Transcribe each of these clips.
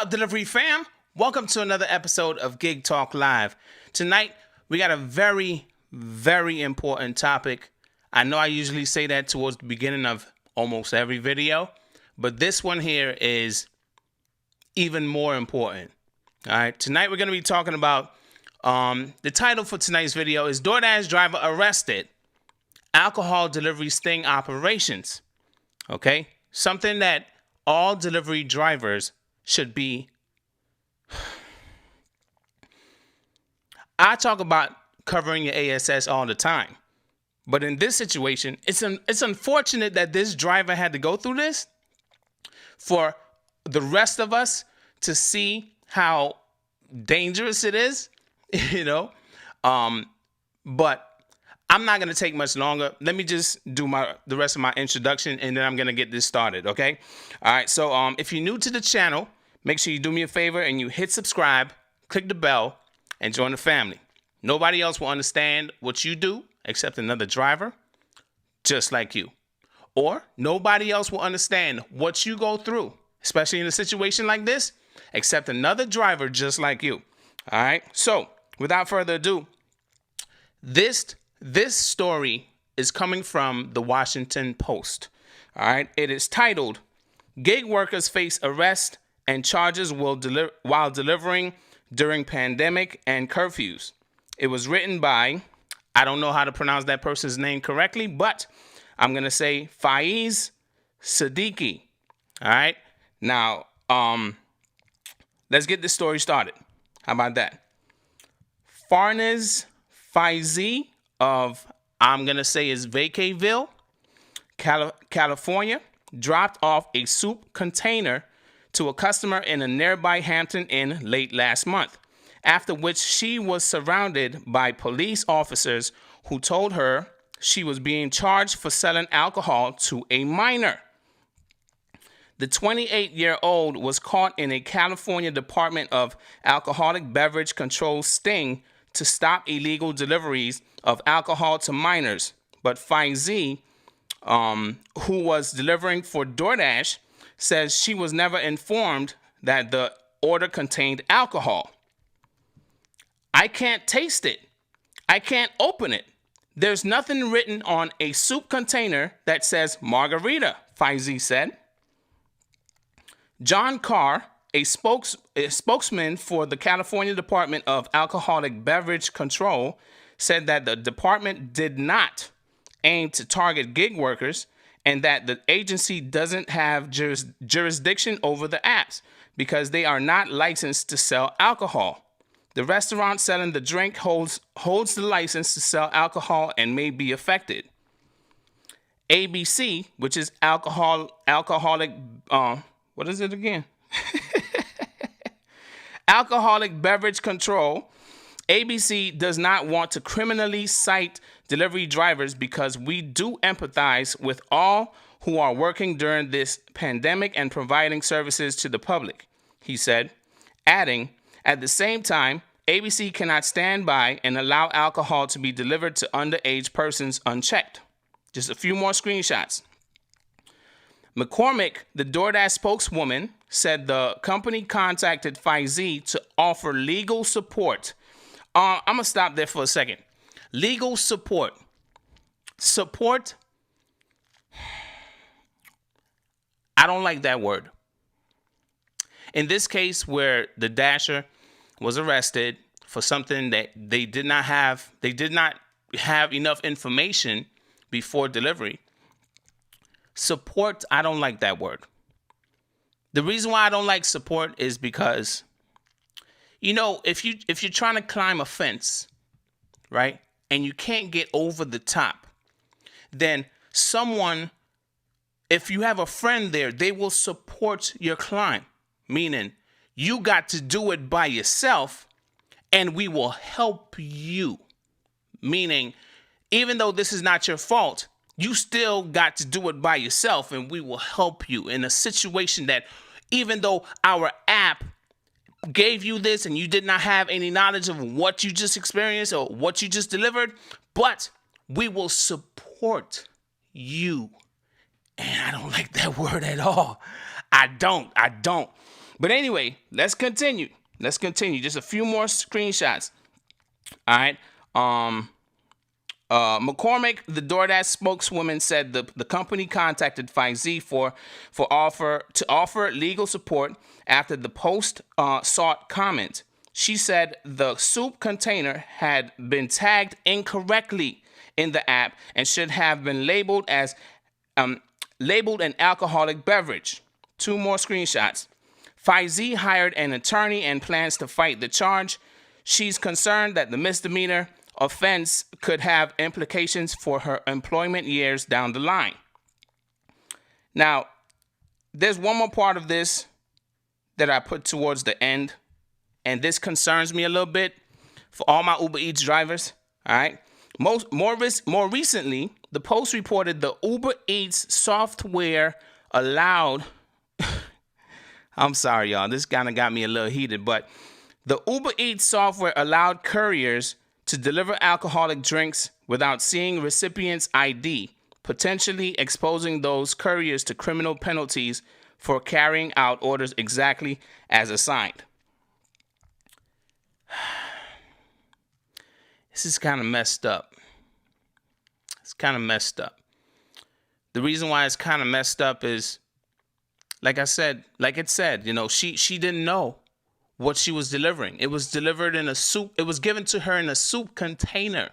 up, delivery fam? Welcome to another episode of Gig Talk Live. Tonight, we got a very, very important topic. I know I usually say that towards the beginning of almost every video, but this one here is even more important. All right, tonight we're going to be talking about, the title for tonight's video is DoorDash driver arrested, alcohol delivery sting operations. Okay, something that all delivery drivers should be. I talk about covering your ASS all the time, but in this situation, it's unfortunate that this driver had to go through this for the rest of us to see how dangerous it is, but I'm not going to take much longer. Let me just do the rest of my introduction, and then I'm going to get this started, okay? All right, so if you're new to the channel, make sure you do me a favor and you hit subscribe, click the bell, and join the family. Nobody else will understand what you do except another driver just like you. Or nobody else will understand what you go through, especially in a situation like this, except another driver just like you. All right, so without further ado, this story is coming from the Washington Post. All right, it is titled, "Gig Workers Face Arrest and Charges While Delivering During Pandemic and Curfews." It was written by, I don't know how to pronounce that person's name correctly, but I'm going to say Faiz Siddiqui. All right, now let's get this story started. How about that? Farnaz Faizi of, I'm going to say, is Vacaville, California, dropped off a soup container to a customer in a nearby Hampton Inn late last month, after which she was surrounded by police officers who told her she was being charged for selling alcohol to a minor. The 28-year-old was caught in a California Department of Alcoholic Beverage Control sting to stop illegal deliveries of alcohol to minors, but Faizi, who was delivering for DoorDash, says she was never informed that the order contained alcohol. "I can't taste it. I can't open it. There's nothing written on a soup container that says margarita," Faizi said. John Carr, a spokesman for the California Department of Alcoholic Beverage Control, said that the department did not aim to target gig workers and that the agency doesn't have jurisdiction over the apps because they are not licensed to sell alcohol. The restaurant selling the drink holds the license to sell alcohol and may be affected. ABC, which is alcoholic, what is it again? Alcoholic Beverage Control. ABC does not want to criminally cite delivery drivers because we do empathize with all who are working during this pandemic and providing services to the public, he said, adding, at the same time, ABC cannot stand by and allow alcohol to be delivered to underage persons unchecked. Just a few more screenshots. McCormick, the DoorDash spokeswoman, said the company contacted Faizi to offer legal support. I'm going to stop there for a second. Legal support. Support. I don't like that word. In this case where the Dasher was arrested for something that they did not have enough information before delivery. Support, I don't like that word. The reason why I don't like support is because, if you're trying to climb a fence, right, and you can't get over the top, then someone, if you have a friend there, they will support your climb, meaning you got to do it by yourself and we will help you, meaning even though this is not your fault, you still got to do it by yourself and we will help you in a situation that even though our app gave you this and you did not have any knowledge of what you just experienced or what you just delivered, but we will support you. And I don't like that word at all. I don't. But anyway, let's continue. Let's continue. Just a few more screenshots. All right. McCormick, the DoorDash spokeswoman, said the company contacted FIZ to offer legal support after the post sought comment. She said the soup container had been tagged incorrectly in the app and should have been labeled as labeled an alcoholic beverage. 2 more screenshots. FIZ hired an attorney and plans to fight the charge. She's concerned that the misdemeanor offense could have implications for her employment years down the line. Now, there's one more part of this that I put towards the end, and this concerns me a little bit for all my Uber Eats drivers. All right. More recently, the Post reported the Uber Eats software allowed. I'm sorry, y'all. This kind of got me a little heated, but the Uber Eats software allowed couriers to deliver alcoholic drinks without seeing recipients' ID, potentially exposing those couriers to criminal penalties for carrying out orders exactly as assigned. This is kind of messed up. It's kind of messed up. The reason why it's kind of messed up is, like it said, you know, she didn't know what she was delivering. It was delivered in a soup. It was given to her in a soup container.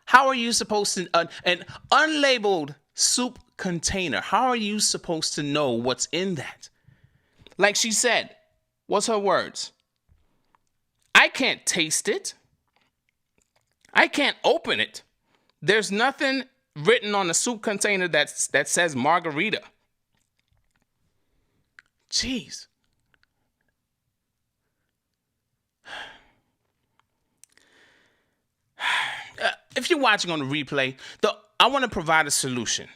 How are you supposed to, an unlabeled soup container, how are you supposed to know what's in that? Like she said, what's her words? I can't taste it. I can't open it. There's nothing written on the soup container that says margarita. Jeez. If you're watching on the replay, I want to provide a solution.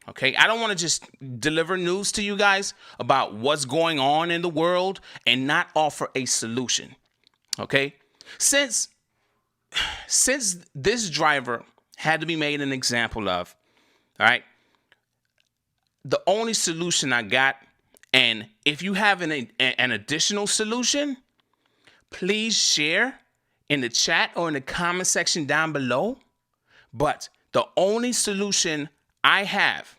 Okay, I don't want to just deliver news to you guys about what's going on in the world and not offer a solution. Okay, since this driver had to be made an example of, all right, the only solution I got, and if you have an additional solution, please share in the chat or in the comment section down below. But the only solution I have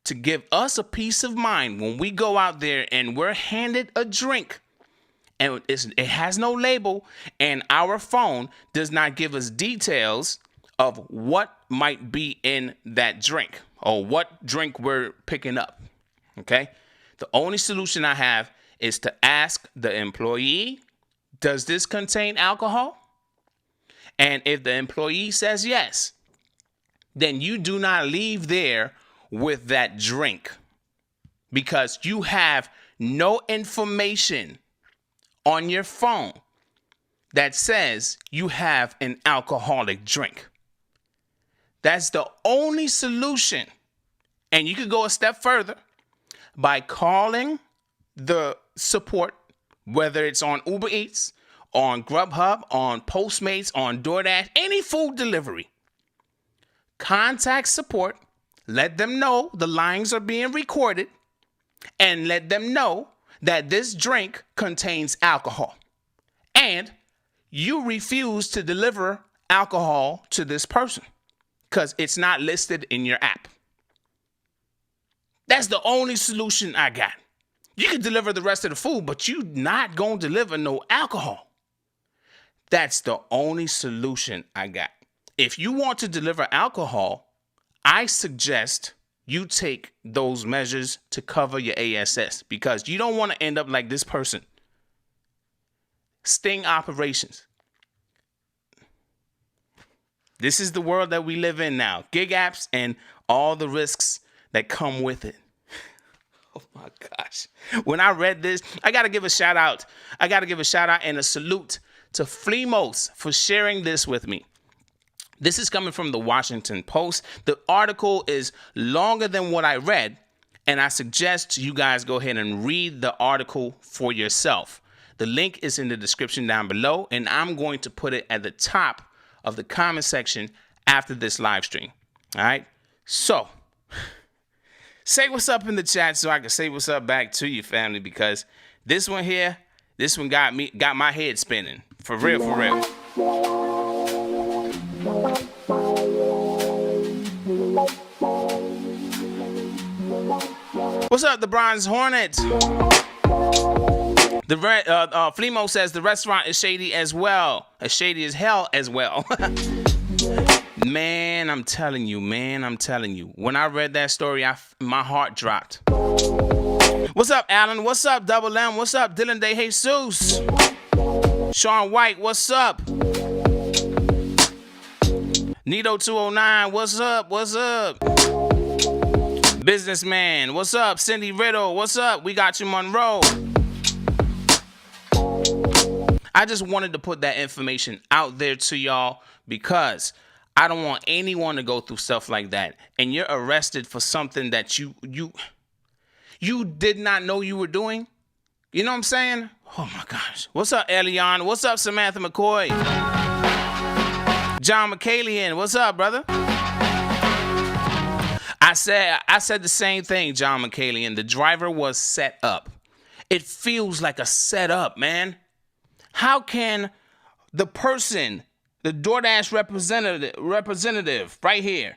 to give us a peace of mind when we go out there and we're handed a drink and it has no label and our phone does not give us details of what might be in that drink or what drink we're picking up. Okay? The only solution I have is to ask the employee, does this contain alcohol? And if the employee says yes, then you do not leave there with that drink because you have no information on your phone that says you have an alcoholic drink. That's the only solution. And you could go a step further by calling the support, whether it's on Uber Eats, on Grubhub, on Postmates, on DoorDash, any food delivery. Contact support, let them know the lines are being recorded, and let them know that this drink contains alcohol. And you refuse to deliver alcohol to this person because it's not listed in your app. That's the only solution I got. You can deliver the rest of the food, but you not going to deliver no alcohol. That's the only solution I got. If you want to deliver alcohol, I suggest you take those measures to cover your ASS because you don't want to end up like this person. Sting operations. This is the world that we live in now. Gig apps and all the risks that come with it. Oh my gosh. When I read this, I got to give a shout out. I got to give a shout out and a salute to Fleemos for sharing this with me. This is coming from the Washington Post. The article is longer than what I read, and I suggest you guys go ahead and read the article for yourself. The link is in the description down below, and I'm going to put it at the top of the comment section after this live stream. All right? So, say what's up in the chat so I can say what's up back to you, family, because This one here, this one got my head spinning. For real, for real. What's up, the Bronze Hornet? The Flemo says the restaurant is shady as well. As shady as hell as well. Man, I'm telling you. When I read that story, my heart dropped. What's up, Alan? What's up, Double M? What's up, Dylan De Jesus? Sean White, what's up? Nito 209, what's up? Businessman, what's up? Cindy Riddle, what's up? We got you, Monroe. I just wanted to put that information out there to y'all because I don't want anyone to go through stuff like that. And you're arrested for something that you did not know you were doing. You know what I'm saying? Oh my gosh. What's up, Elion? What's up, Samantha McCoy? John McCallion, what's up, brother? I said the same thing, John McCallion. The driver was set up. It feels like a setup, man. How can the person, the DoorDash representative right here,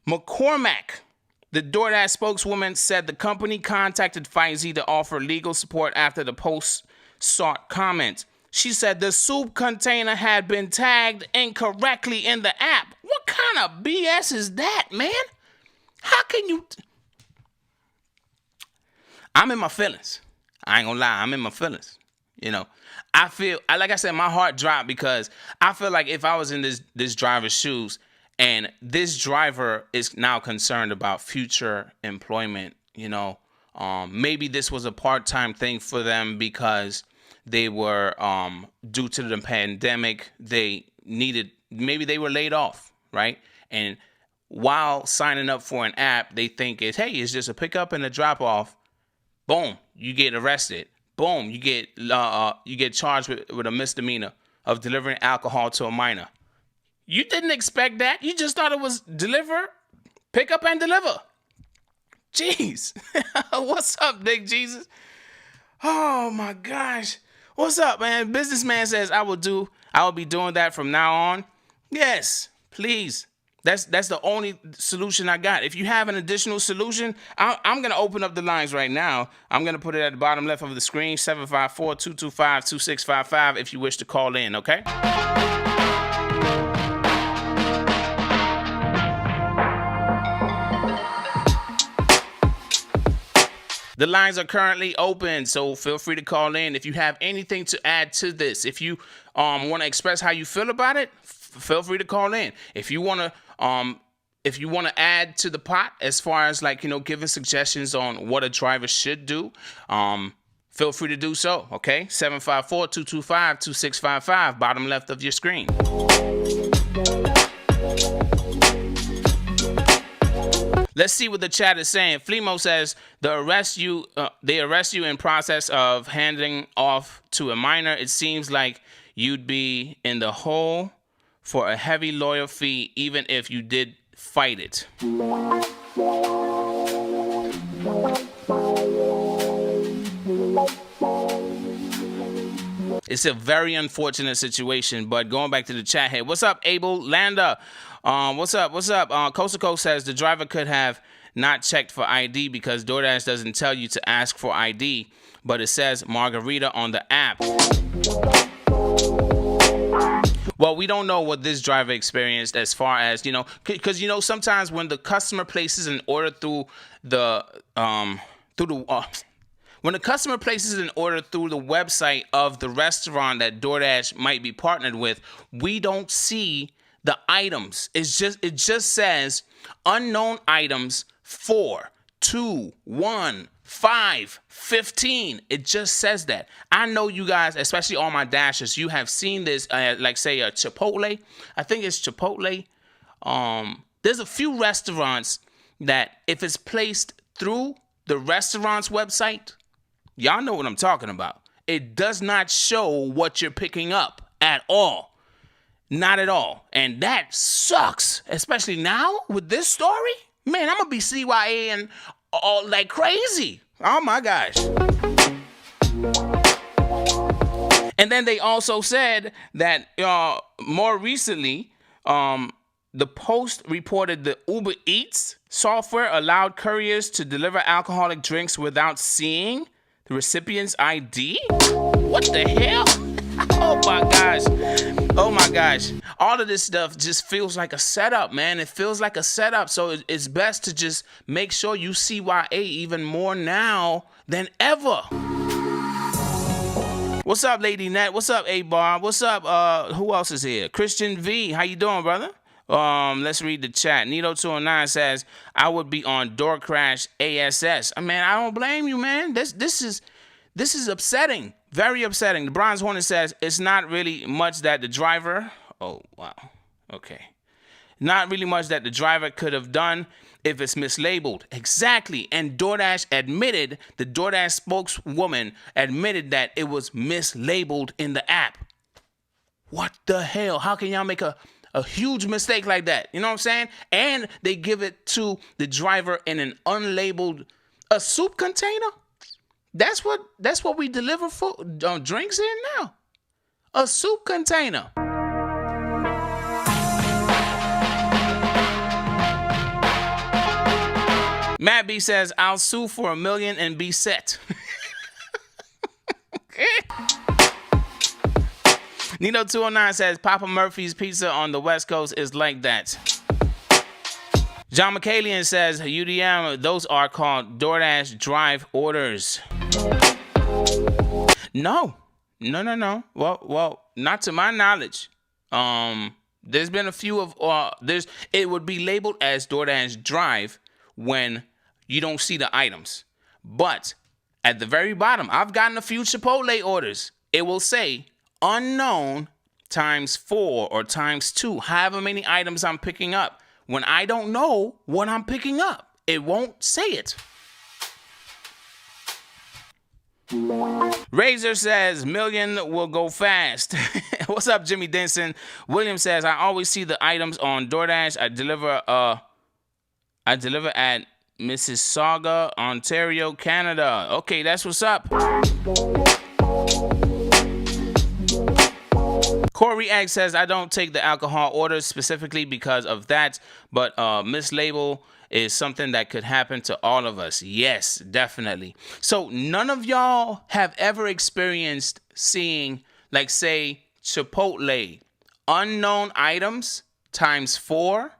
McCormack, the DoorDash spokeswoman, said the company contacted Pfizer to offer legal support after the post sought comment. She said the soup container had been tagged incorrectly in the app. What kind of BS is that, man? How can you... I'm in my feelings. I ain't gonna lie, I'm in my feelings. You know, I feel, like I said, my heart dropped because I feel like if I was in this driver's shoes and this driver is now concerned about future employment, you know, maybe this was a part-time thing for them because they were, due to the pandemic, maybe they were laid off, right? And while signing up for an app, they think it's just a pickup and a drop off. Boom, you get arrested. Boom, you get charged with a misdemeanor of delivering alcohol to a minor. You didn't expect that. You just thought it was pick up and deliver. Jeez. What's up, Big Jesus? Oh my gosh. What's up, man? Businessman says I will be doing that from now on. Yes, please. That's the only solution I got. If you have an additional solution, I'm going to open up the lines right now. I'm going to put it at the bottom left of the screen, 754-225-2655 if you wish to call in, okay? The lines are currently open, so feel free to call in. If you have anything to add to this, if you want to express how you feel about it, feel free to call in. If you want to add to the pot as far as giving suggestions on what a driver should do, feel free to do so, okay? 754-225-2655, bottom left of your screen. Let's see what the chat is saying. Flemo says they arrest you in process of handing off to a minor. It seems like you'd be in the hole for a heavy lawyer fee, even if you did fight it. It's a very unfortunate situation, but going back to the chat here. What's up, Abel Landa? What's up? Coast to Coast says the driver could have not checked for ID because DoorDash doesn't tell you to ask for ID, but it says margarita on the app. Well, we don't know what this driver experienced as far as, because, sometimes when the customer places an order through the website of the restaurant that DoorDash might be partnered with, we don't see the items. It just says unknown items 4, 2, 1, 5, 15. It just says that. I know you guys, especially all my dashers, you have seen this, say a Chipotle. I think it's Chipotle. There's a few restaurants that if it's placed through the restaurant's website, y'all know what I'm talking about. It does not show what you're picking up at all. Not at all. And that sucks, especially now with this story. Man, I'm going to be CYA and all like crazy. Oh my gosh. And then they also said that more recently, the Post reported the Uber Eats software allowed couriers to deliver alcoholic drinks without seeing the recipient's ID. What the hell? Oh my gosh. Oh my gosh. All of this stuff just feels like a setup, man. It feels like a setup. So it's best to just make sure you CYA even more now than ever. What's up, Lady Net? What's up, A-Bar? What's up? Who else is here? Christian V. How you doing, brother? Let's read the chat. Nito209 says, I would be on Door Crash ASS. Man, I don't blame you, man. This is upsetting. Very upsetting. The Bronze Hornet says, it's not really much that the driver... Oh, wow. Okay. Not really much that the driver could have done if it's mislabeled. Exactly. And DoorDash admitted, the DoorDash spokeswoman admitted that it was mislabeled in the app. What the hell? How can y'all make a huge mistake like that? You know what I'm saying? And they give it to the driver in an unlabeled a soup container. That's what we deliver food drinks in now. A soup container. Matt B says, I'll sue for $1 million and be set. Nino209 says, Papa Murphy's Pizza on the West Coast is like that. John McCallion says, UDM, those are called DoorDash drive orders. No. Well, not to my knowledge. There's been a few of, it would be labeled as DoorDash drive when you don't see the items. But at the very bottom, I've gotten a few Chipotle orders. It will say unknown ×4 or ×2, however many items I'm picking up. When I don't know what I'm picking up, it won't say it. Razor says, million will go fast. What's up, Jimmy Denson? William says, I always see the items on DoorDash. I deliver at Mississauga, Ontario, Canada. Okay, that's what's up. Corey X says, I don't take the alcohol orders specifically because of that, but mislabel is something that could happen to all of us. Yes, definitely. So none of y'all have ever experienced seeing, like, say, Chipotle, unknown items ×4.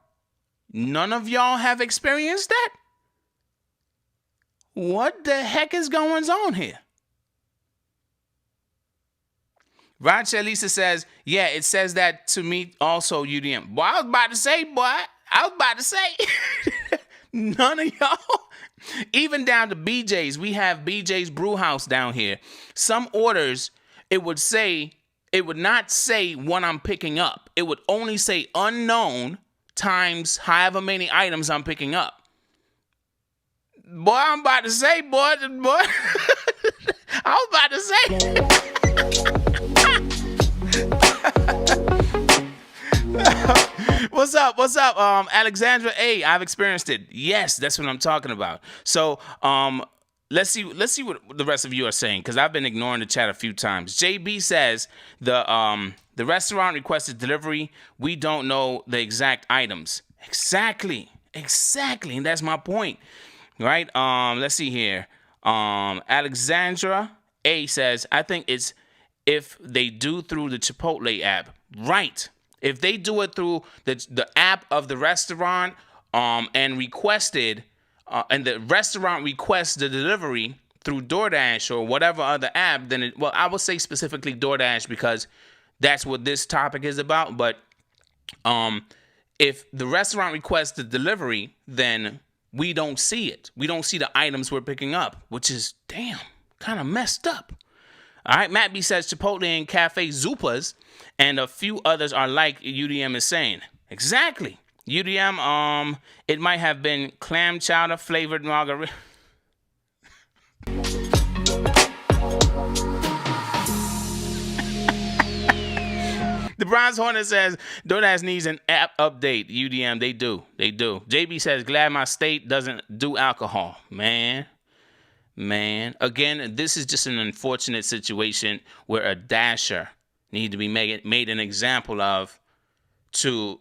None of y'all have experienced that? What the heck is going on here? Roger Lisa says, yeah, it says that to me also, UDM. Boy, I was about to say. None of y'all. Even down to BJ's. We have BJ's Brew House down here. Some orders, it would not say what I'm picking up. It would only say unknown × however many items I'm picking up. Boy, I'm about to say, boy. I was about to say. What's up? Alexandra A. I've experienced it. Yes, that's what I'm talking about. So, let's see what the rest of you are saying, because I've been ignoring the chat a few times. JB says the restaurant requested delivery. We don't know the exact items. Exactly. And that's my point. Right? Let's see here. Alexandra A says, I think it's if they do through the Chipotle app. Right. If they do it through the app of the restaurant, and requested, and the restaurant requests the delivery through DoorDash or whatever other app, then I would say specifically DoorDash because that's what this topic is about. But if the restaurant requests the delivery, then we don't see it. We don't see the items we're picking up, which is kind of messed up. All right, Matt B says Chipotle and Cafe Zupas and a few others are like UDM is saying. Exactly. UDM, it might have been clam chowder flavored margarita. The Bronze Hornet says DoorDash needs an app update. UDM, they do. JB says glad my state doesn't do alcohol. Man, Man, again, this is just an unfortunate situation where a dasher need to be made an example of to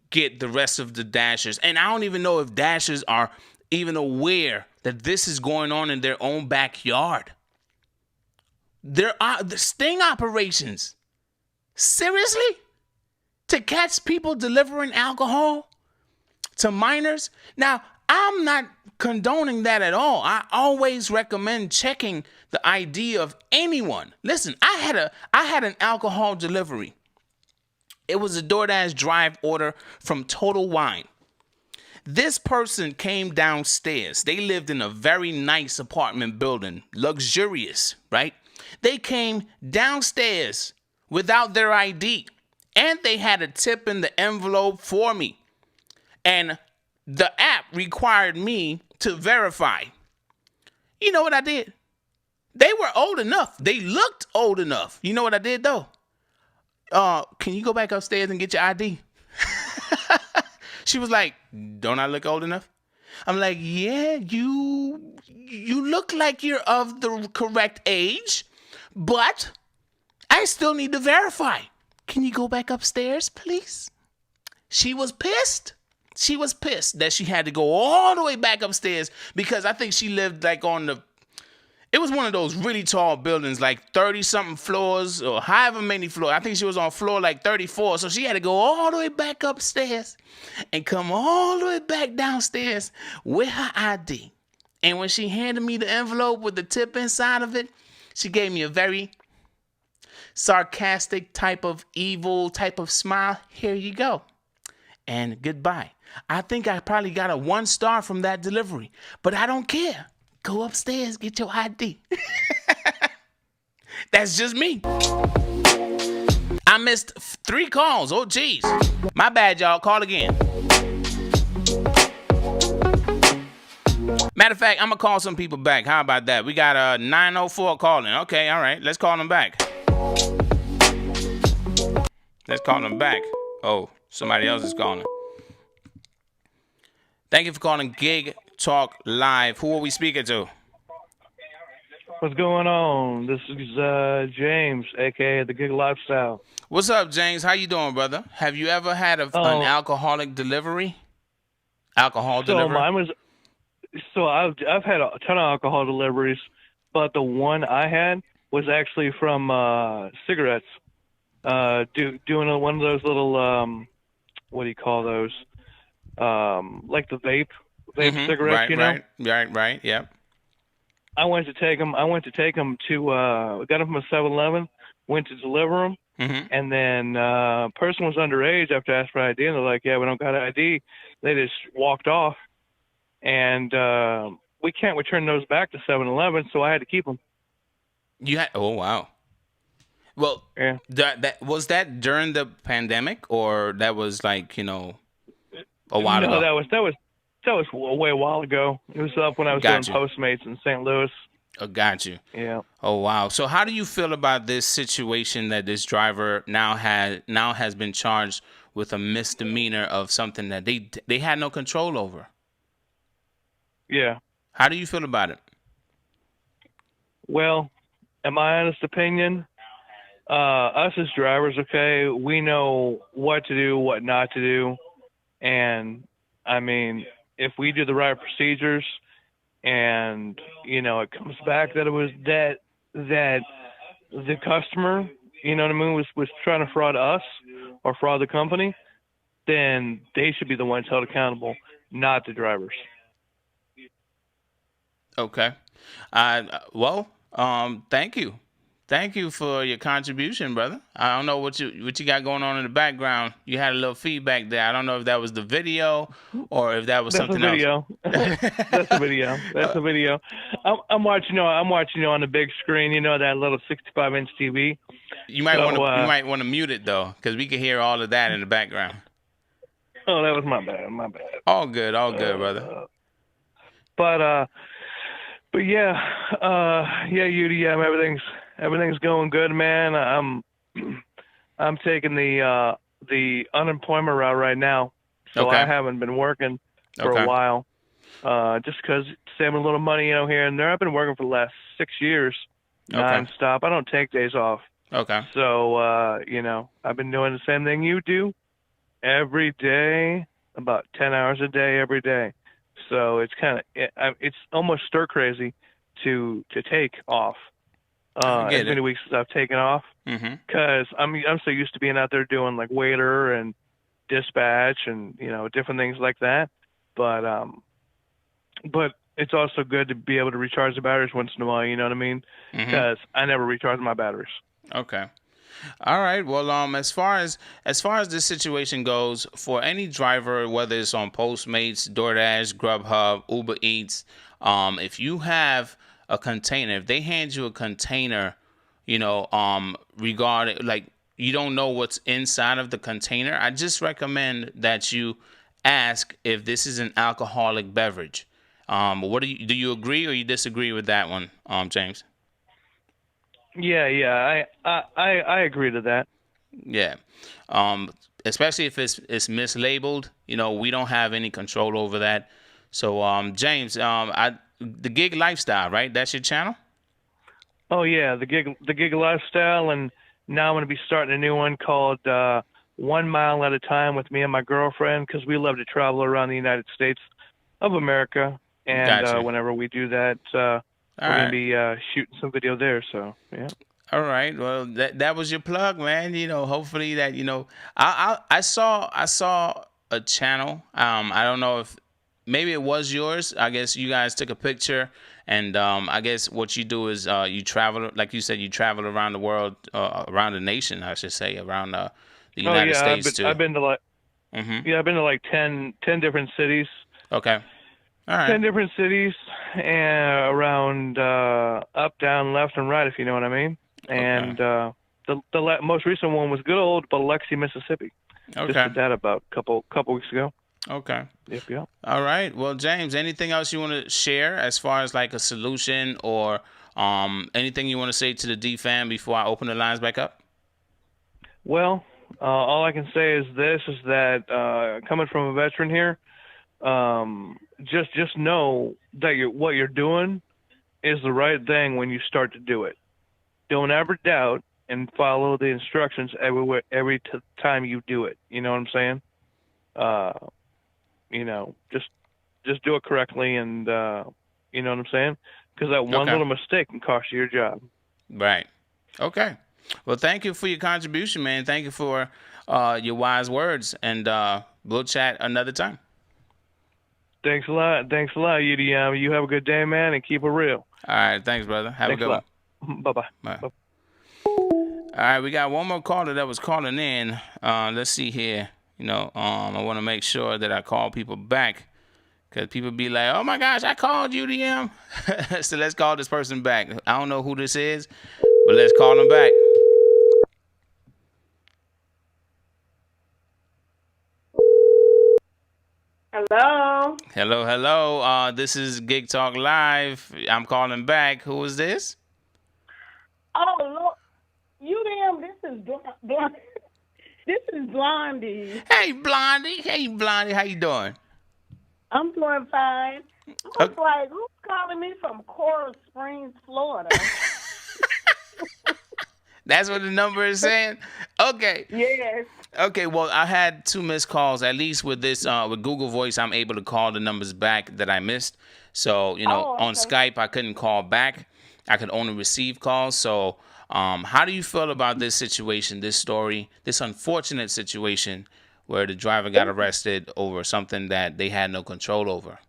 get the rest of the dashers. And I don't even know if dashers are even aware that this is going on in their own backyard. There are the sting operations. Seriously? To catch people delivering alcohol to minors? Now, I'm not condoning that at all. I always recommend checking the ID of anyone. Listen, I had an alcohol delivery. It was a DoorDash drive order from Total Wine. This person came downstairs. They lived in a very nice apartment building, luxurious, right? They came downstairs without their ID, and they had a tip in the envelope for me. And the app required me to verify. You know what I did? They were old enough. They looked old enough. You know what I did, though? Can you go back upstairs and get your ID? She was like, don't I look old enough? I'm like, yeah, you look like you're of the correct age, but I still need to verify. Can you go back upstairs, please? She was pissed. She was pissed that she had to go all the way back upstairs because I think she lived like it was one of those really tall buildings, like 30-something floors or however many floors. I think she was on floor like 34. So she had to go all the way back upstairs and come all the way back downstairs with her ID. And when she handed me the envelope with the tip inside of it, she gave me a very sarcastic type of evil type of smile. Here you go. And goodbye. I think I probably got a 1 star from that delivery, but I don't care. Go upstairs, get your ID. That's just me. I missed 3 calls. Oh, geez. My bad, y'all. Call again. Matter of fact, I'm going to call some people back. How about that? We got a 904 calling. Okay, all right. Let's call them back. Let's call them back. Oh, somebody else is calling. Thank you for calling Gig Talk Live. Who are we speaking to? What's going on? This is James, a.k.a. The Gig Lifestyle. What's up, James? How you doing, brother? Have you ever had an alcoholic delivery? Alcohol delivery? I've had a ton of alcohol deliveries, but the one I had was actually from cigarettes. Doing one of those little, what do you call those? Like the vape cigarettes, Right, yep. I went to take them to, got them from a 7-Eleven, went to deliver them, and then person was underage after I asked for ID, and they're like, yeah, we don't got an ID. They just walked off, and we can't return those back to 7-Eleven, so I had to keep them. Oh, wow. Well, yeah. That was that during the pandemic, or that was like, a while ago? No, that was way a while ago. It was up when I was doing Postmates in St. Louis. Oh, got you. Yeah. Oh, wow. So how do you feel about this situation that this driver now has been charged with a misdemeanor of something that they had no control over? Yeah. How do you feel about it? Well, in my honest opinion, us as drivers, okay, we know what to do, what not to do. And, I mean, if we do the right procedures and, it comes back that it was that the customer, you know what I mean, was trying to fraud us or fraud the company, then they should be the ones held accountable, not the drivers. Okay. Well, thank you. Thank you for your contribution, brother. I don't know what you got going on in the background. You had a little feedback there. I don't know if that was the video or if that was something else. That's a video. That's a video. I'm watching you on the big screen. That little 65-inch TV. You might want to mute it though, because we can hear all of that in the background. Oh, that was my bad. My bad. All good, brother. But yeah, UDM, everything's going good, man. I'm taking the unemployment route right now, so okay. I haven't been working for a while. just because saving a little money, here and there. I've been working for the last 6 years Okay. nonstop. I don't take days off. Okay. So, I've been doing the same thing you do every day, about 10 hours a day every day. So it's it's almost stir crazy to take off I as get many it. weeks as I've taken off, Mm-hmm. because I'm so used to being out there doing like waiter and dispatch and different things like that. But it's also good to be able to recharge the batteries once in a while. You know what I mean? Mm-hmm. Because I never recharge my batteries. Okay. All right. Well, as far as this situation goes, for any driver, whether it's on Postmates, DoorDash, Grubhub, Uber Eats, if you have a container, if they hand you a container, regarding like you don't know what's inside of the container, I just recommend that you ask if this is an alcoholic beverage. What do you agree or you disagree with that one, James? Yeah. I agree to that. Yeah. Um, Especially if it's mislabeled, we don't have any control over that. So, James, the gig lifestyle, right? That's your channel? Oh yeah, the gig lifestyle, and now I'm going to be starting a new one called 1 Mile at a Time with me and my girlfriend, because we love to travel around the United States of America, and Gotcha. whenever we do that, All we're going to right. be shooting some video there. So yeah. All right. Well, that was your plug, man. Hopefully that I saw a channel. I don't know if maybe it was yours. I guess you guys took a picture, and I guess what you do is you travel, like you said, you travel around the world, around the nation, I should say, around the Oh United yeah, States too. I've been to like Mm-hmm. yeah I've been to like 10 different cities. Okay. All right. 10 different cities, and around up, down, left, and right, if you know what I mean. Okay. And most recent one was good old Biloxi, Mississippi. Just Okay. did that about couple weeks ago. Okay. Yep. All right. Well, James, anything else you want to share as far as like a solution or anything you want to say to the DFAM before I open the lines back up? Well, all I can say is this: is that coming from a veteran here, just know that what you're doing is the right thing when you start to do it. Don't ever doubt, and follow the instructions every time you do it. You know what I'm saying? Uh, just do it correctly, and you know what I'm saying? Because that one Okay. little mistake can cost you your job. Right. Okay. Well, thank you for your contribution, man. Thank you for your wise words, and we'll chat another time. Thanks a lot. Thanks a lot, UDM. You have a good day, man, and keep it real. All right. Thanks, brother. Have a Thanks a good one. lot. Bye bye. Bye. All right. We got one more caller that was calling in. Let's see here. I want to make sure that I call people back. Because people be like, oh my gosh, I called UDM. So let's call this person back. I don't know who this is, but let's call him back. Hello. Hello, hello. This is Gig Talk Live. I'm calling back. Who is this? Oh, Lord. UDM, this is this is Blondie. Hey, Blondie. Hey, Blondie. How you doing? I'm doing fine. I Uh, was like, who's calling me from Coral Springs, Florida? that's what the number is saying? Okay. Yes. Okay, well, I had 2 missed calls. At least with this, with Google Voice, I'm able to call the numbers back that I missed. So, Oh, on okay. Skype, I couldn't call back. I could only receive calls. So, how do you feel about this situation, this story, this unfortunate situation where the driver got arrested over something that they had no control over?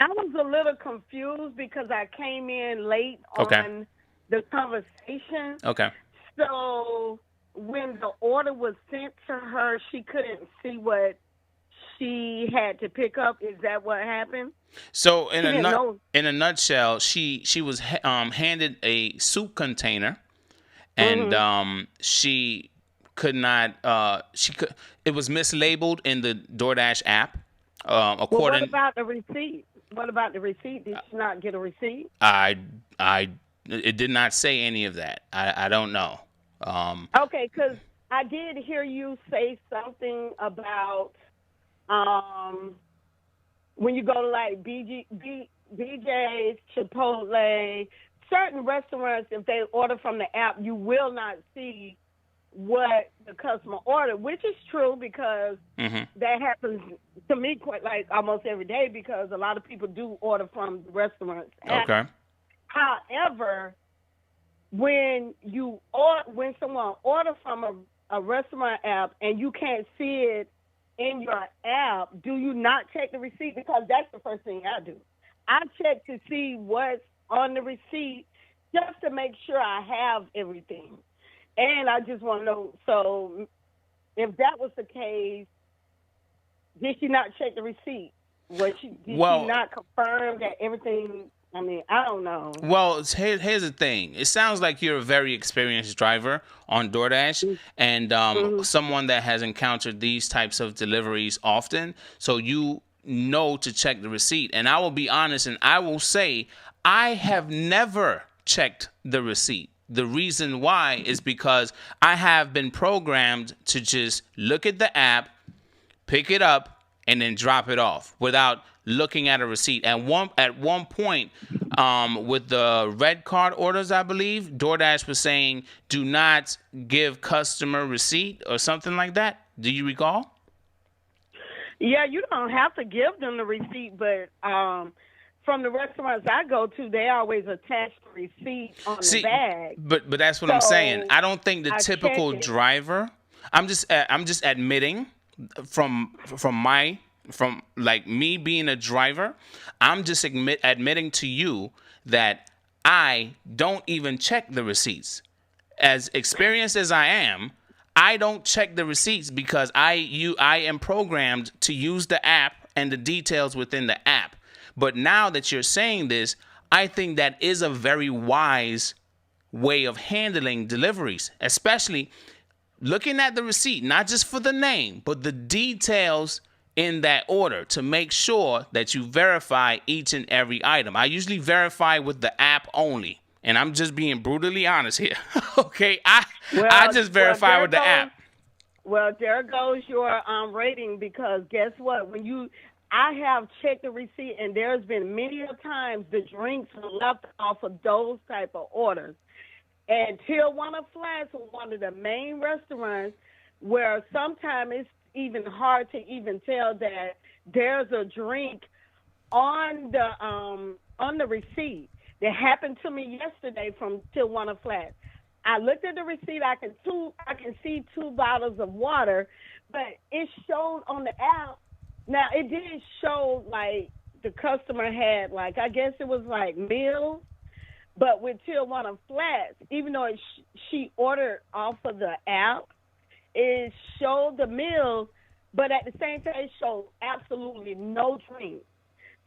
I was a little confused because I came in late Okay. on the conversation. Okay. So when the order was sent to her, she couldn't see what she had to pick up. Is that what happened? So She didn't know. in a nutshell, she was handed a soup container, and Hmm. she could not it was mislabeled in the DoorDash app. Well, what According about the receipt? What about the receipt? Did she not get a receipt? I it did not say any of that. I don't know. Okay, because I did hear you say something about um when you go to like BJ's, Chipotle, certain restaurants, if they order from the app, you will not see what the customer ordered, which is true because that happens to me quite like almost every day because a lot of people do order from the restaurants app. Okay. However, when someone orders from a restaurant app and you can't see it in your app, do you not check the receipt? Because that's the first thing I do. I check to see what's on the receipt just to make sure I have everything. And I just want to know, so if that was the case, did she not check the receipt? Did she not confirm that everything? I mean, I don't know. Well, here's the thing. It sounds like you're a very experienced driver on DoorDash and someone that has encountered these types of deliveries often. So you know to check the receipt. And I will be honest and I will say I have never checked the receipt. The reason why is because I have been programmed to just look at the app, pick it up, and then drop it off without looking at a receipt. At one point, with the red card orders, I believe, DoorDash was saying, do not give customer receipt or something like that. Do you recall? Yeah, you don't have to give them the receipt, but from the restaurants I go to, they always attach the receipt on the bag. But that's what I'm saying. I don't think the typical driver. I'm just admitting from like me being a driver, I'm just admitting to you that I don't even check the receipts. As experienced as I am, I don't check the receipts because I am programmed to use the app and the details within the app. But now that you're saying this, I think that is a very wise way of handling deliveries, especially looking at the receipt, not just for the name, but the details in that order to make sure that you verify each and every item. I usually verify with the app only, and I'm just being brutally honest here. Okay, I just verify with the app. Well, there goes your rating because guess what? I have checked the receipt, and there's been many a times the drinks were left off of those type of orders. And Tijuana Flats was one of the main restaurants where sometimes it's even hard to even tell that there's a drink on the receipt. That happened to me yesterday from Tijuana Flats. I looked at the receipt. I can see 2 bottles of water, but it showed on the app. Now, it didn't show, like, the customer had, like, I guess it was, like, meals. But with Tijuana Flats, even though she ordered off of the app, it showed the meals, but at the same time, it showed absolutely no drink.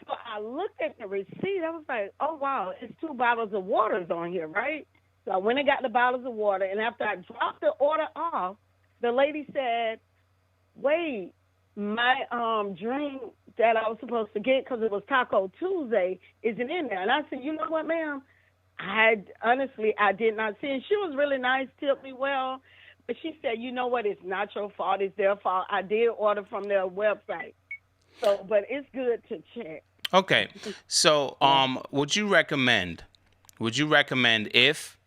So I looked at the receipt. I was like, oh, wow, it's 2 bottles of water on here, right? So I went and got the bottles of water, and after I dropped the order off, the lady said, wait, my drink that I was supposed to get because it was Taco Tuesday isn't in there. And I said, you know what, ma'am? I did not see it. She was really nice, tipped me well. But she said, you know what? It's not your fault. It's their fault. I did order from their website. So, but it's good to check. Okay. So, would you recommend if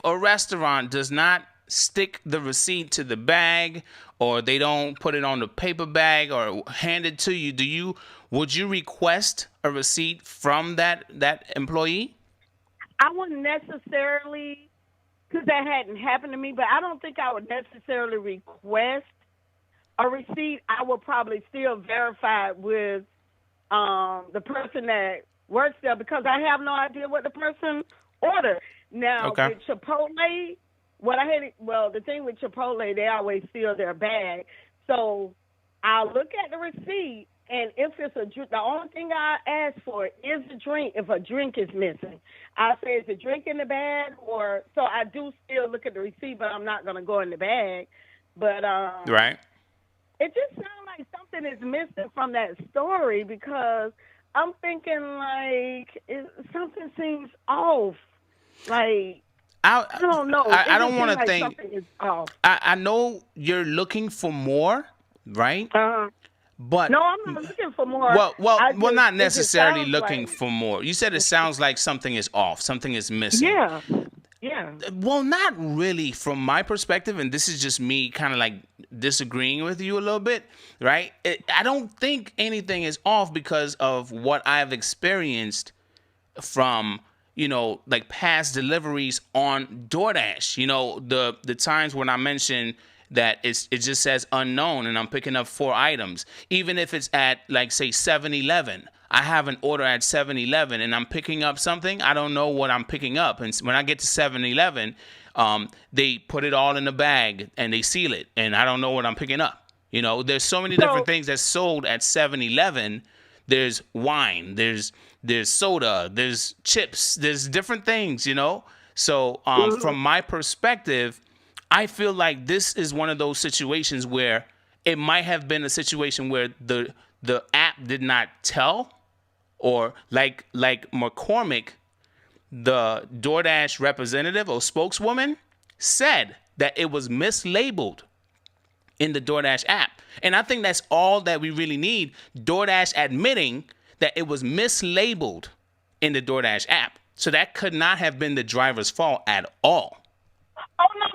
a restaurant does not stick the receipt to the bag or they don't put it on the paper bag or hand it to you, would you request a receipt from that employee? I wouldn't necessarily, because that hadn't happened to me, but I don't think I would necessarily request a receipt. I would probably still verify it with the person that works there because I have no idea what the person ordered. Now, with Chipotle, the thing with Chipotle, they always seal their bag. So I'll look at the receipt, and if it's the only thing I ask for is a drink. If a drink is missing, I say, is the drink in the bag? So I do still look at the receipt, but I'm not going to go in the bag. But right. It just sounds like something is missing from that story because I'm thinking like something seems off. Like, I don't know. I don't want to like think. Something is off. I know you're looking for more, right? But No, I'm not looking for more. not It just necessarily sounds looking like, for more. You said it sounds like something is off, something is missing. yeah, yeah. Well, not really from my perspective, and this is just me kind of like disagreeing with you a little bit, right? I don't think anything is off because of what I've experienced from, like past deliveries on DoorDash. The times when I mentioned that it just says unknown and I'm picking up 4 items. Even if it's at, like, say 7-Eleven. I have an order at 7-Eleven and I'm picking up something. I don't know what I'm picking up. And when I get to 7-Eleven, they put it all in a bag and they seal it. And I don't know what I'm picking up. There's so many different things that's sold at 7-Eleven. There's wine, there's soda, there's chips, there's different things, So from my perspective, I feel like this is one of those situations where it might have been a situation where the app did not tell, or like McCormick, the DoorDash representative or spokeswoman, said that it was mislabeled in the DoorDash app. And I think that's all that we really need. DoorDash admitting that it was mislabeled in the DoorDash app. So that could not have been the driver's fault at all. Oh, no.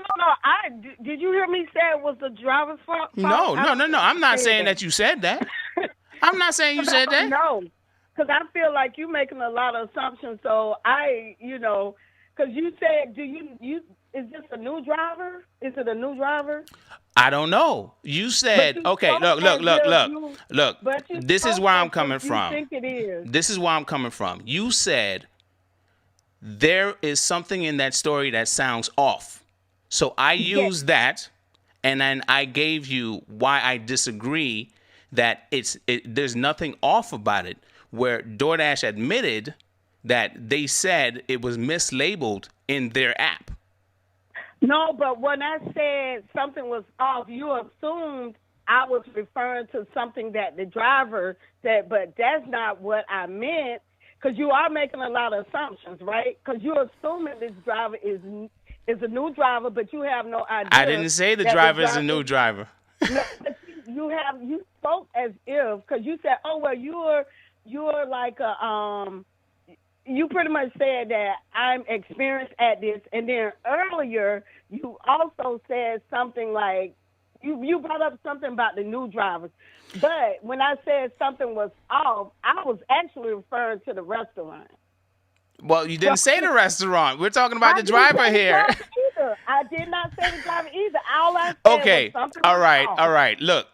Did you hear me say it was the driver's fault? No. I'm not saying that you said that. I'm not saying you said that. No, because I feel like you're making a lot of assumptions. So because you said, is this a new driver? Is it a new driver? I don't know. You said, okay, look. This is where I'm coming from. You think it is. This is where I'm coming from. You said there is something in that story that sounds off. So I used that, and then I gave you why I disagree that there's nothing off about it, where DoorDash admitted that they said it was mislabeled in their app. No, but when I said something was off, you assumed I was referring to something that the driver said, but that's not what I meant, because you are making a lot of assumptions, right? Because you're assuming this driver is a new driver, but you have no idea. I didn't say the driver is a new driver. No, but you spoke as if, because you said, oh, well, you're like you pretty much said that I'm experienced at this, and then earlier you also said something like, you brought up something about the new drivers. But when I said something was off, I was actually referring to the restaurant. Well, you didn't say the restaurant. We're talking about the driver here. I did not say the driver either. All I said okay. was something All right. off. All right. Look.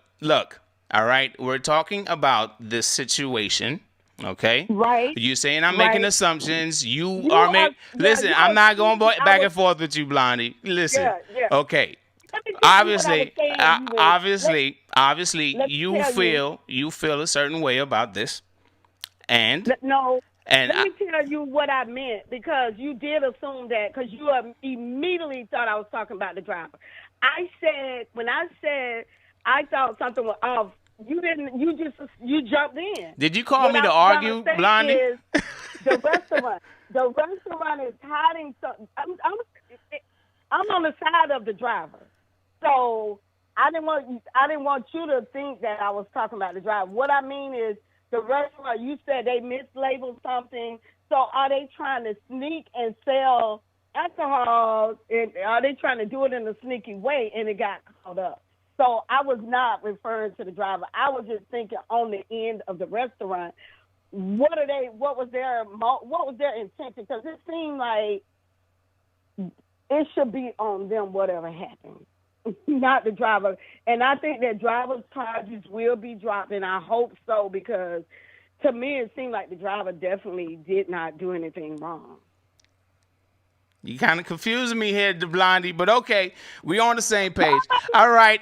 All right. We're talking about this situation. Okay. Right. You're saying I'm making assumptions. You are making. Listen, I'm not going back and forth with you, Blondie. Listen. Yeah. Okay. Obviously, you feel a certain way about this, and no. And let me tell you what I meant, because you did assume that, because you immediately thought I was talking about the driver. When I said I thought something was off, you didn't. You jumped in. Did you call me to argue, Blondie? The restaurant is hiding something. I'm on the side of the driver, so I didn't want you to think that I was talking about the driver. What I mean is, the restaurant, you said they mislabeled something. So are they trying to sneak and sell alcohol? And are they trying to do it in a sneaky way? And it got caught up. So I was not referring to the driver. I was just thinking on the end of the restaurant. What was their intention? Because it seemed like it should be on them, whatever happened. Not the driver. And I think that driver's charges will be dropped, and I hope so, because to me it seemed like the driver definitely did not do anything wrong. You kind of confusing me here, Blondie, but okay, we on the same page. All right,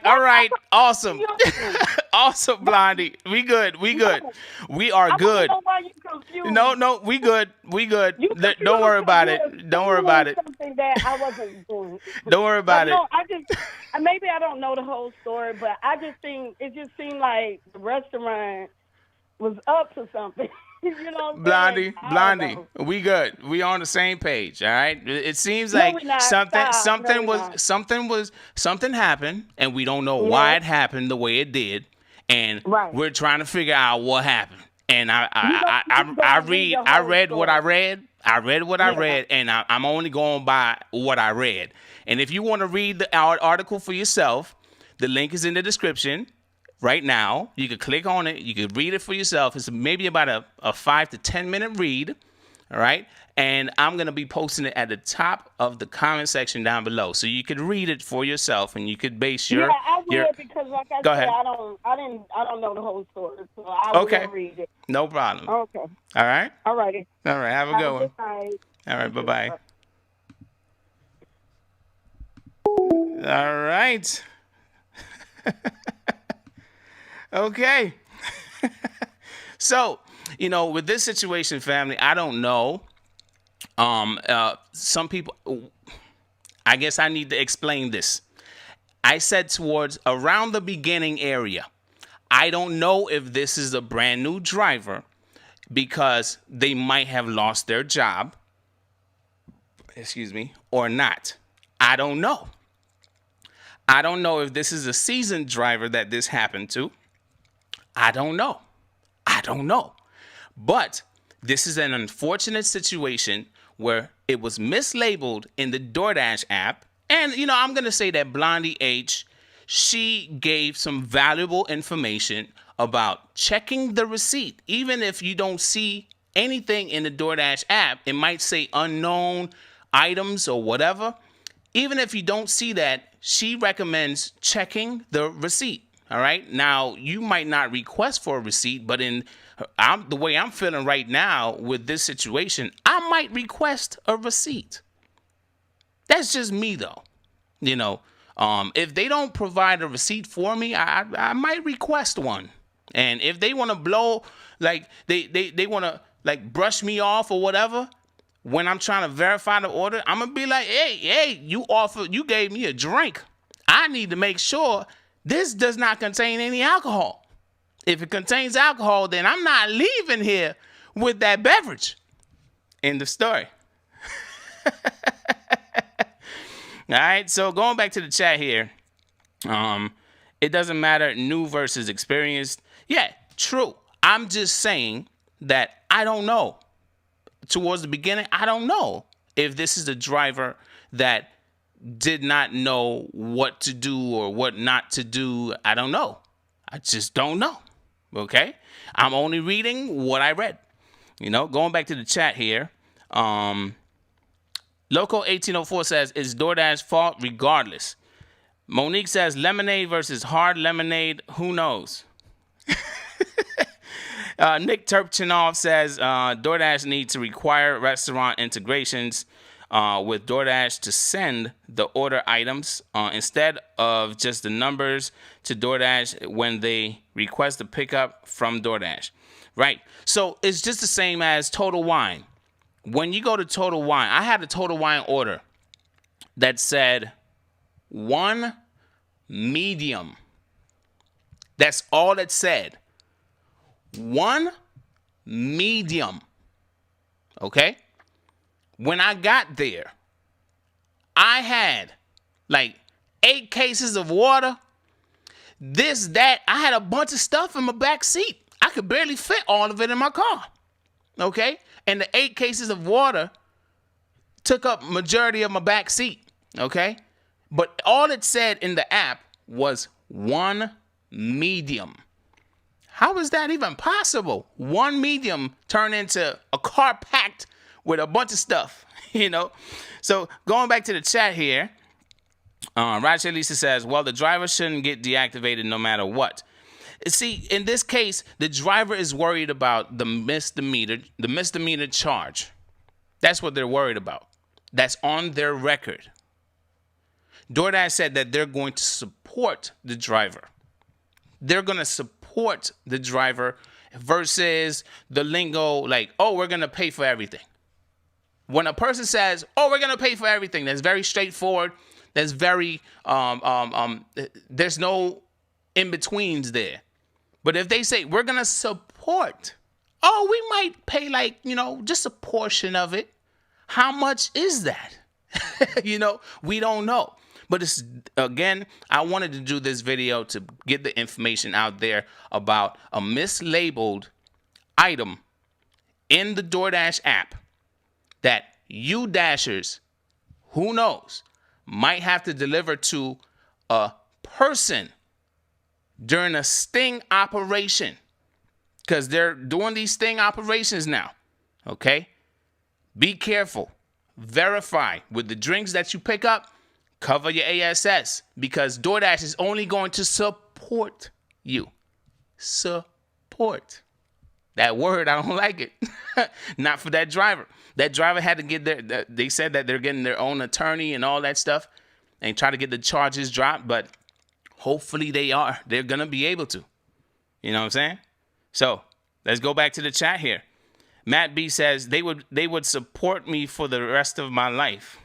awesome. Awesome, Blondie. We good. We are good. I don't know why you confused. No, we good. Don't worry about it. Something that I wasn't doing. Don't worry about it. No, maybe I don't know the whole story, but it just seemed like the restaurant was up to something. You know what I'm saying? Blondie, we good. We on the same page, all right? It seems like something happened, and we don't know why it happened the way it did. and Right. we're trying to figure out what happened. And You don't read the I whole read what I story. read. I read what I Yeah. read, and I'm only going by what I read. And if you want to read the article for yourself, the link is in the description right now. You can click on it. You can read it for yourself. It's maybe about a 5 to 10 minute read. All right. And I'm going to be posting it at the top of the comment section down below. So you could read it for yourself and you could base your. Yeah, I will because, like I Go said, ahead. I don't know the whole story, so I Okay. will read it. No problem. Okay. All right. All righty. All right. Have a good one. Good night. All right. Bye-bye. All right. Okay. So, with this situation, family, I don't know. Some people, I guess I need to explain this. I said towards around the beginning area. I don't know if this is a brand new driver because they might have lost their job. Excuse me, or not. I don't know. I don't know if this is a seasoned driver that this happened to. I don't know. But this is an unfortunate situation where it was mislabeled in the DoorDash app. And, I'm going to say that Blondie H, she gave some valuable information about checking the receipt. Even if you don't see anything in the DoorDash app, it might say unknown items or whatever. Even if you don't see that, she recommends checking the receipt. All right. Now, you might not request for a receipt, but the way I'm feeling right now with this situation, I might request a receipt. That's just me, though. If they don't provide a receipt for me, I might request one. And if they want to blow, like they want to like brush me off or whatever, when I'm trying to verify the order, I'm gonna be like, hey, you gave me a drink. I need to make sure this does not contain any alcohol. If it contains alcohol, then I'm not leaving here with that beverage. End of story. All right, so going back to the chat here, it doesn't matter new versus experienced. Yeah, true. I'm just saying that I don't know. Towards the beginning, I don't know if this is a driver that did not know what to do or what not to do. I don't know. I just don't know. Okay? I'm only reading what I read. Going back to the chat here. Loco1804 says, it's DoorDash's fault regardless. Monique says, lemonade versus hard lemonade. Who knows? Nick Turchinov says, DoorDash needs to require restaurant integrations with DoorDash to send the order items instead of just the numbers to DoorDash when they request the pickup from DoorDash. Right. So it's just the same as Total Wine. When you go to Total Wine, I had a Total Wine order that said 1 medium. That's all it said. 1 medium. Okay? When I got there, I had like 8 cases of water. This, that. I had a bunch of stuff in my back seat. I could barely fit all of it in my car. Okay? And the 8 cases of water took up majority of my back seat. Okay? But all it said in the app was 1 medium. How is that even possible? 1 medium turned into a car packed with a bunch of stuff, So going back to the chat here, Raja Lisa says, well, the driver shouldn't get deactivated no matter what. See, in this case, the driver is worried about the misdemeanor charge. That's what they're worried about. That's on their record. DoorDash said that they're going to support the driver. They're going to support the driver versus the lingo like, oh, we're going to pay for everything. When a person says, oh, we're going to pay for everything, that's very straightforward. That's very, there's no in-betweens there. But if they say, we're going to support, oh, we might pay just a portion of it. How much is that? We don't know. But it's, again, I wanted to do this video to get the information out there about a mislabeled item in the DoorDash app that you Dashers, who knows, might have to deliver to a person during a sting operation, because they're doing these sting operations now. Okay? Be careful. Verify with the drinks that you pick up. Cover your ASS, because DoorDash is only going to support you. Support. That word, I don't like it. Not for that driver. That driver had to get they said that they're getting their own attorney and all that stuff and try to get the charges dropped, but hopefully they're going to be able to. You know what I'm saying? So let's go back to the chat here. Matt B says they would support me for the rest of my life.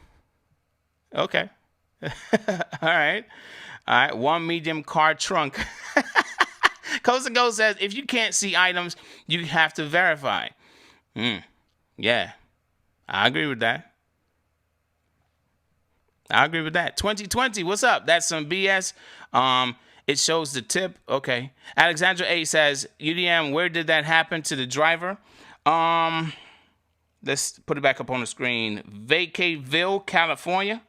Okay. All right. One medium car trunk. Coast to Go says if you can't see items, you have to verify. Yeah. I agree with that. 2020, what's up? That's some BS. It shows the tip. Okay. Alexandra A says, UDM, where did that happen to the driver? Let's put it back up on the screen. Vacaville, California.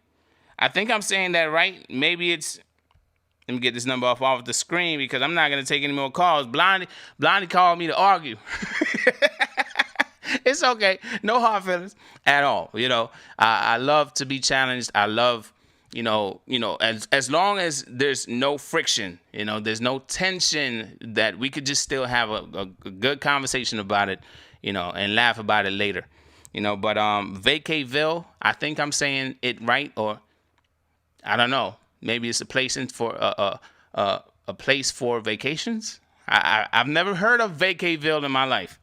I think I'm saying that right. Maybe it's, let me get this number off the screen because I'm not going to take any more calls. Blondie called me to argue. It's okay. No hard feelings at all. You know, I love to be challenged. I love, as long as there's no friction, there's no tension, that we could just still have a good conversation about it, and laugh about it later, but, Vacaville, I think I'm saying it right, or I don't know. Maybe it's a place for a place for vacations. I've never heard of Vacaville in my life.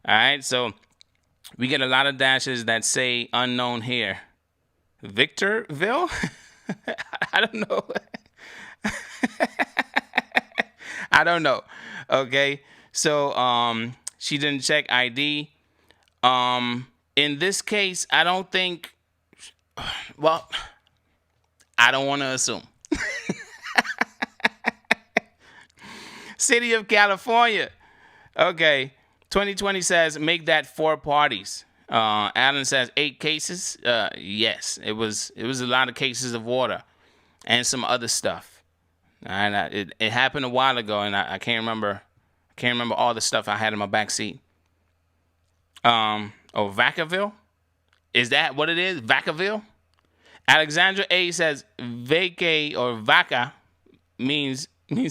All right, so we get a lot of dashes that say unknown here. Victorville? I don't know. I don't know. Okay, so she didn't check ID. In this case, I don't think. Well, I don't want to assume. City of California. Okay. 2020 says, make that 4 parties. Alan says 8 cases. Yes, it was a lot of cases of water and some other stuff. And it happened a while ago, and I can't remember all the stuff I had in my back seat. Vacaville? Is that what it is? Vacaville? Alexandra A says vacay or vaca means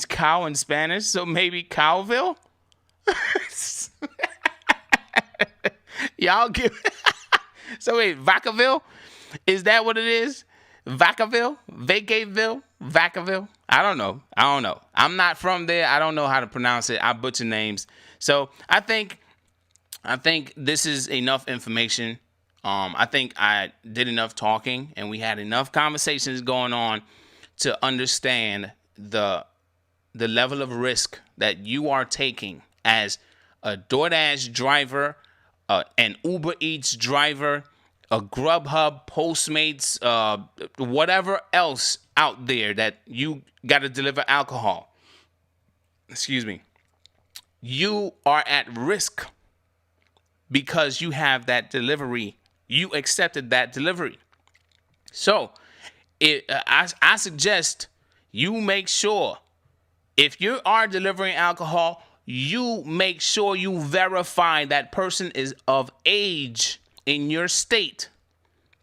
cow in Spanish, so maybe Cowville? Y'all give. So wait, Vacaville? Is that what it is? Vacaville? Vacaville? Vacaville? I don't know. I'm not from there. I don't know how to pronounce it. I butcher names. So I think this is enough information. I think I did enough talking, and we had enough conversations going on to understand the level of risk that you are taking as a DoorDash driver, an Uber Eats driver, a Grubhub, Postmates, whatever else out there that you got to deliver alcohol. Excuse me. You are at risk because you have that delivery. You accepted that delivery. So I suggest you make sure, if you are delivering alcohol, you make sure you verify that person is of age in your state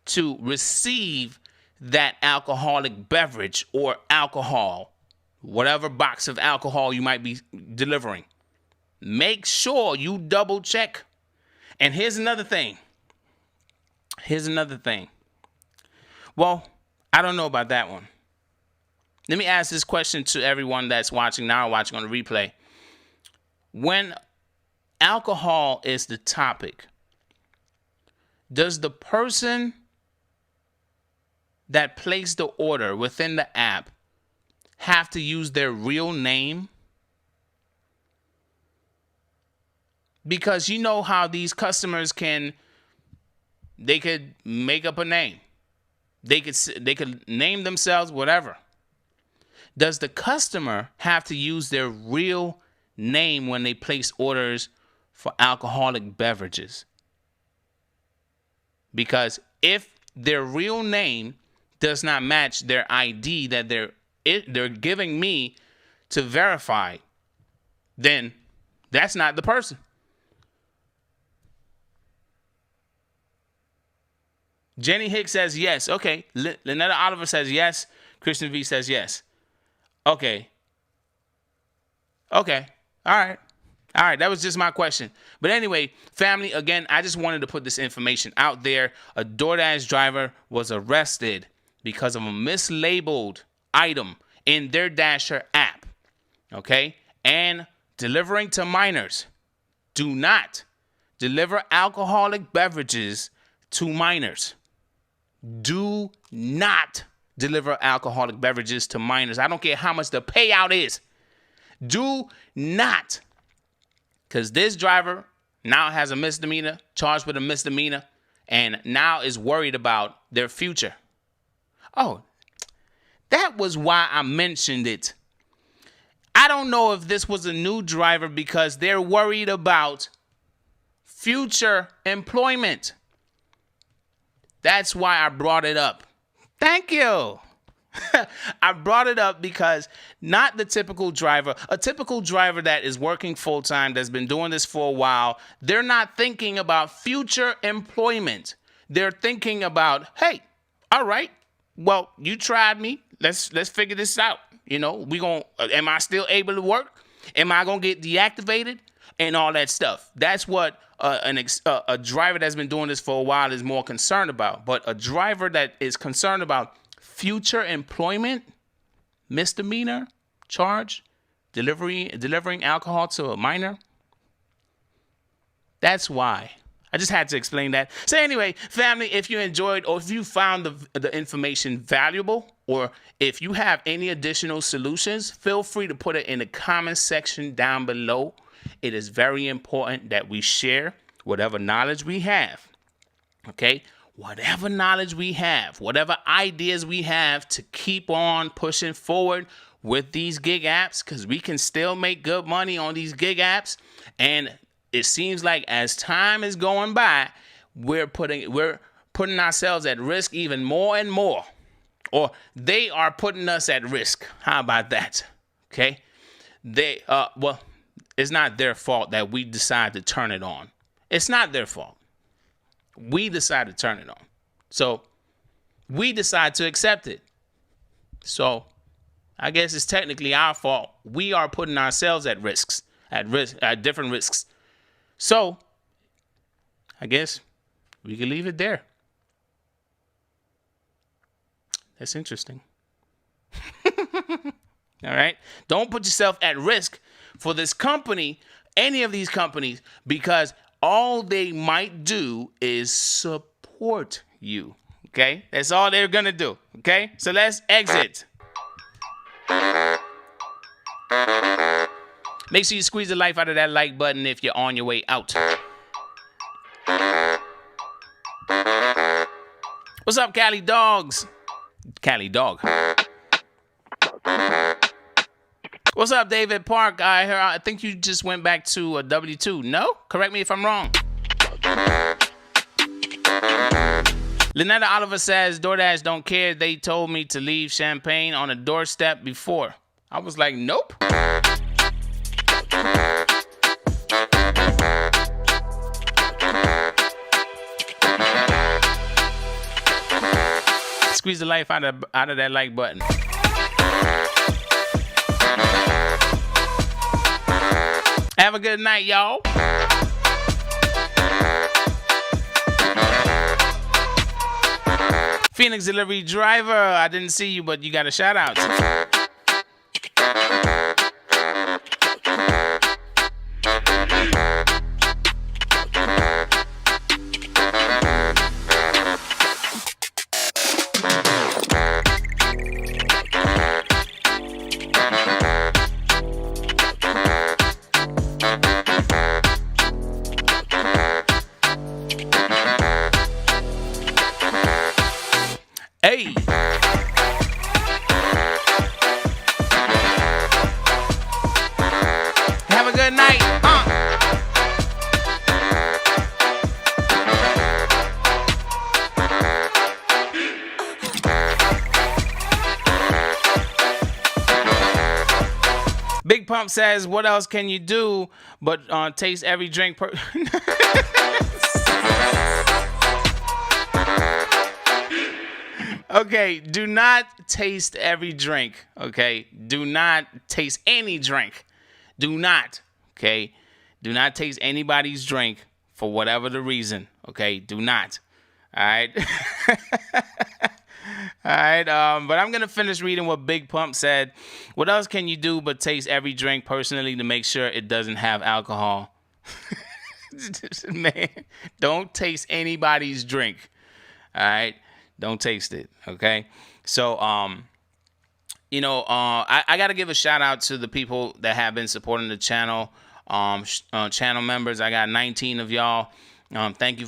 to receive that alcoholic beverage or alcohol, whatever box of alcohol you might be delivering. Make sure you double check. And here's another thing. Well, I don't know about that one. Let me ask this question to everyone that's watching now or watching on the replay. When alcohol is the topic, does the person that placed the order within the app have to use their real name? Because you know how these customers they could make up a name. They could name themselves whatever. Does the customer have to use their real name when they place orders for alcoholic beverages? Because if their real name does not match their ID that they're giving me to verify, then that's not the person. Jenny Hicks says yes. Okay. Lynetta Oliver says yes. Christian V says yes. Okay. All right. That was just my question. But anyway, family, again, I just wanted to put this information out there. A DoorDash driver was arrested because of a mislabeled item in their Dasher app. Okay? And delivering to minors. Do not deliver alcoholic beverages to minors. Do not deliver alcoholic beverages to minors. I don't care how much the payout is. Do not. Because this driver now has a misdemeanor, charged with a misdemeanor, and now is worried about their future. Oh, that was why I mentioned it. I don't know if this was a new driver because they're worried about future employment. That's why I brought it up. Thank you. I brought it up because not the typical driver, a typical driver that is working full time, that's been doing this for a while, they're not thinking about future employment. They're thinking about, hey, all right, well, you tried me. Let's figure this out. You know, am I still able to work? Am I going to get deactivated? And all that stuff. That's what a driver that's been doing this for a while is more concerned about. But a driver that is concerned about future employment, misdemeanor charge, delivering alcohol to a minor. That's why. I just had to explain that. So anyway, family, if you enjoyed or if you found the information valuable, or if you have any additional solutions, feel free to put it in the comment section down below. It is very important that we share whatever knowledge we have. Okay? Whatever knowledge we have, whatever ideas we have to keep on pushing forward with these gig apps, because we can still make good money on these gig apps. And it seems like as time is going by, we're putting ourselves at risk even more and more. Or they are putting us at risk. How about that? Okay? It's not their fault that we decide to turn it on. It's not their fault. We decide to turn it on. So we decide to accept it. So I guess it's technically our fault. We are putting ourselves at different risks. So I guess we can leave it there. That's interesting. All right. Don't put yourself at risk for this company, any of these companies, because all they might do is support you. Okay? That's all they're going to do. Okay? So let's exit. Make sure you squeeze the life out of that like button if you're on your way out. What's up, Cali Dogs? Cali Dog. What's up, David Park? I think you just went back to a W-2. No? Correct me if I'm wrong. Lynetta Oliver says, DoorDash don't care. They told me to leave champagne on a doorstep before. I was like, nope. Squeeze the life out of that like button. Have a good night, y'all. Phoenix delivery driver, I didn't see you, but you got a shout out. Pump says, what else can you do but taste every drink Okay, do not taste every drink, okay? Do not taste any drink. Do not, okay? Do not taste anybody's drink for whatever the reason, okay? Do not, all right? All right, but I'm going to finish reading what Big Pump said. What else can you do but taste every drink personally to make sure it doesn't have alcohol? Man, don't taste anybody's drink, all right? Don't taste it, okay? So, I got to give a shout out to the people that have been supporting the channel. Channel members, I got 19 of y'all. Thank you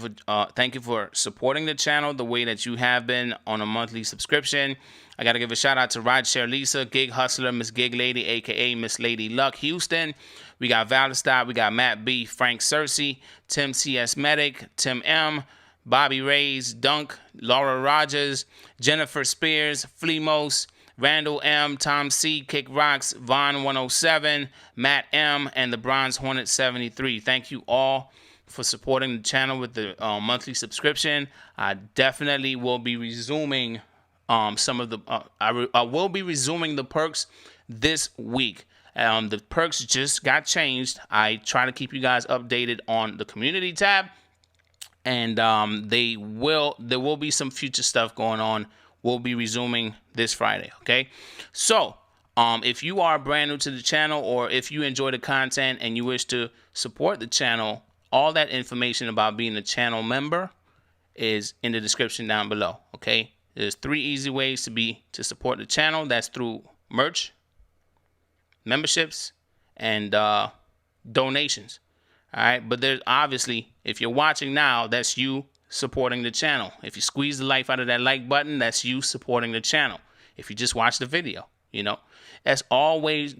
for supporting the channel the way that you have been on a monthly subscription. I got to give a shout out to Rideshare Lisa, Gig Hustler, Miss Gig Lady, aka Miss Lady Luck Houston. We got Valistad, we got Matt B, Frank Cersei, Tim CS Medic, Tim M, Bobby Reyes, Dunk, Laura Rogers, Jennifer Spears, Fleemos, Randall M, Tom C, Kick Rocks, Vaughn 107, Matt M, and the Bronze Hornet 73. Thank you all for supporting the channel with the monthly subscription. I definitely will be resuming some of the I will be resuming the perks this week. The perks just got changed. I try to keep you guys updated on the community tab, and there will be some future stuff going on. We'll be resuming this Friday, okay? So if you are brand new to the channel, or if you enjoy the content and you wish to support the channel, all that information about being a channel member is in the description down below, okay? There's 3 easy ways to support the channel. That's through merch, memberships, and donations, all right? But there's obviously, if you're watching now, that's you supporting the channel. If you squeeze the life out of that like button, that's you supporting the channel. If you just watch the video, there's all ways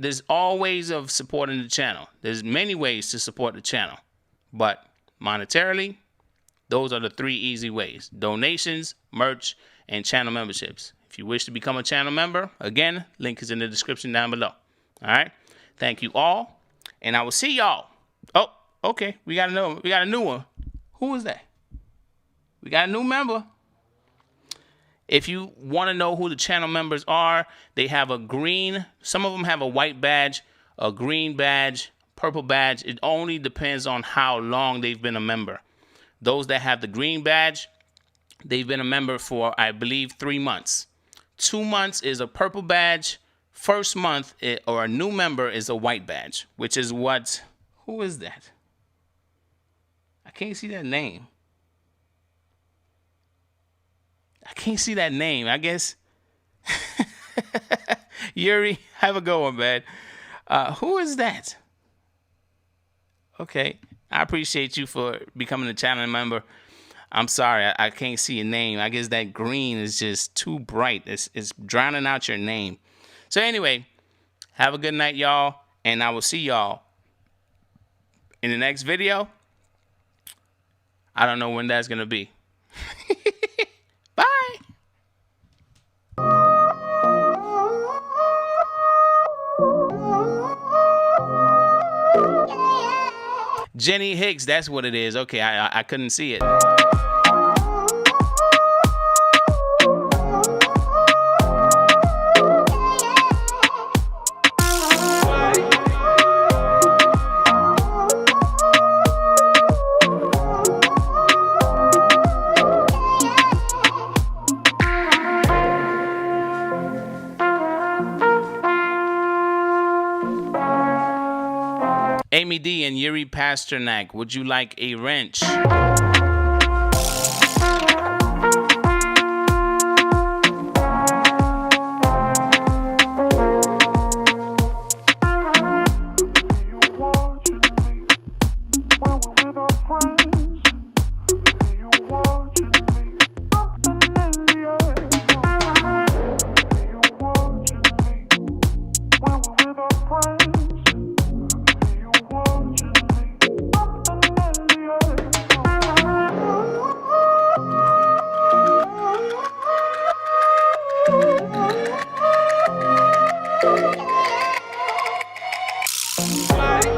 of supporting the channel. There's many ways to support the channel, but monetarily, those are the 3 easy ways: donations, merch, and channel memberships. If you wish to become a channel member, again, link is in the description down below. All right, thank you all, and I will see y'all. Oh, okay, we got a new one. Who is that? We got a new member. If you want to know who the channel members are, they have a green, some of them have a white badge, a green badge, purple badge. It only depends on how long they've been a member. Those that have the green badge, they've been a member for, I believe, 3 months. 2 months is a purple badge. First month, or a new member, is a white badge, which is what, who is that? I can't see that name. I can't see that name. I guess. Yuri, have a good one, man. Who is that? Okay. I appreciate you for becoming a channel member. I'm sorry. I can't see your name. I guess that green is just too bright. It's drowning out your name. So anyway, have a good night, y'all. And I will see y'all in the next video. I don't know when that's going to be. Bye. Jenny Hicks, that's what it is. Okay, I couldn't see it. Amy D and Yuri Pasternak, would you like a wrench? Bye.